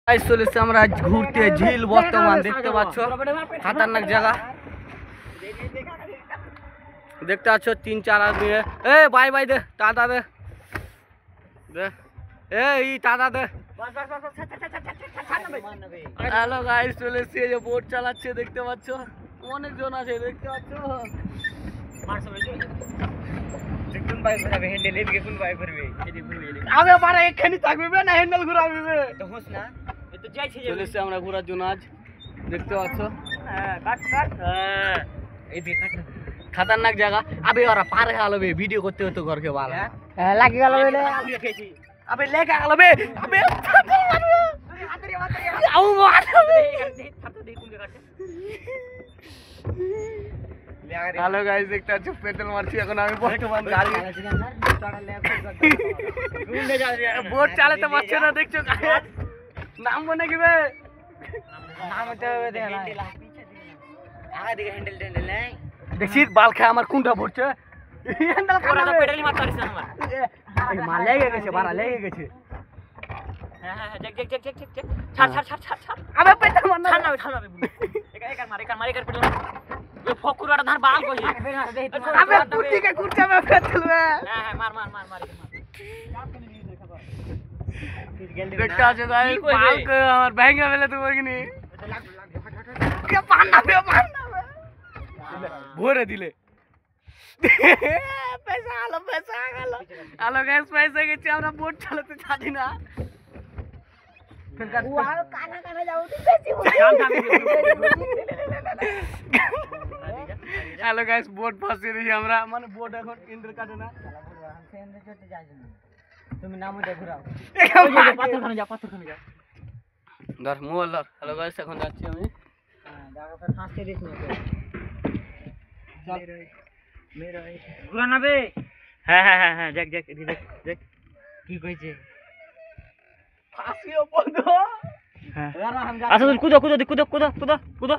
guys চলেছে আমরা আজ ঘুরতে ঝিল বর্তমান দেখতে পাচ্ছ খতরনাক জায়গা দেখতে পাচ্ছ 3-4 আদমি এ বাই বাই দে টাটা দে দে এই টাটা দে হ্যালো গাইস চলেছে এই যে বোট চালাচ্ছে দেখতে পাচ্ছ অনেকজন আছে দেখতে পাচ্ছ কোন ভাই ঘুরাবে হ্যান্ডেল এদিকে কোন ভাই করবে এদিকে ঘুরবে আবে বারে একখানি থাকবে না হ্যান্ডেল ঘুরাবে তো হোস না এ তো যাইছে চলেছে আমরা ঘোরার জন্য আজ দেখতে পাচ্ছ হ্যাঁ কাট কাট হ্যাঁ এদিকে কাট খতরনাক জায়গা আবে ওরা পারে গেল বে ভিডিও করতে হতো ঘরকে ভালো হ্যাঁ লাগি গেল বে আবে লেগে গেল বে আবে হাতরে হাতরে আউ মার ছাড়তে দে কোন কাটে হ্যালো গাইস দেখতে পাচ্ছ পেট্রোল মারছি এখন আমি বর্তমান গাড়ি বোট চালাতে পারছে না দেখছো নাম মনে কি বে নাম তো দেখলা আগা দিকে হ্যান্ডেল হ্যান্ডেল নাই দেখছিস বাল খায় আমার কোনটা পড়ছে হ্যান্ডেল পুরো তো পেট্রোলই মারতে পারিস আমার এই মাল লেগে গেছে বাড়া লেগে গেছে হ্যাঁ হ্যাঁ দেখ দেখ দেখ দেখ দেখ ছাড় ছাড় ছাড় ছাড় ছাড় আবে পেট্রোল মার না ছাড় না ছাড় না একার মার একার পেট্রোল ये फकुराटा धान बाल कोई अबे कुर्ती के कुर्ता में पेट्रोल में हां मार मार मार मार देखता है गाइस बाल को और बहंगा वाले तो वगनी क्या पाना बे भोरे दिले पैसा आलो गाइस पैसा के हमरा बोट चलते जाती ना फिर का काना काना जाऊ बेसी হ্যালো গাইস বোট ফাসিয়ে দিছি আমরা মানে বোট এখন ইন্দ্র কাটে না ইন্দ্র চটে যাই না তুমি নাম দে ঘুরাও পাথরখানে যা ধর মোবাইল ধর হ্যালো গাইস এখন যাচ্ছি আমি জায়গা पे ফাঁসতে দিছ না চল মেরে ঘুরা না বে হ্যাঁ হ্যাঁ হ্যাঁ দেখ দেখ দেখ দেখ কি কইছে ফাঁসিও বন্ধ হ্যাঁ আচ্ছা কুদো কুদো কুদো কুদো কুদো কুদো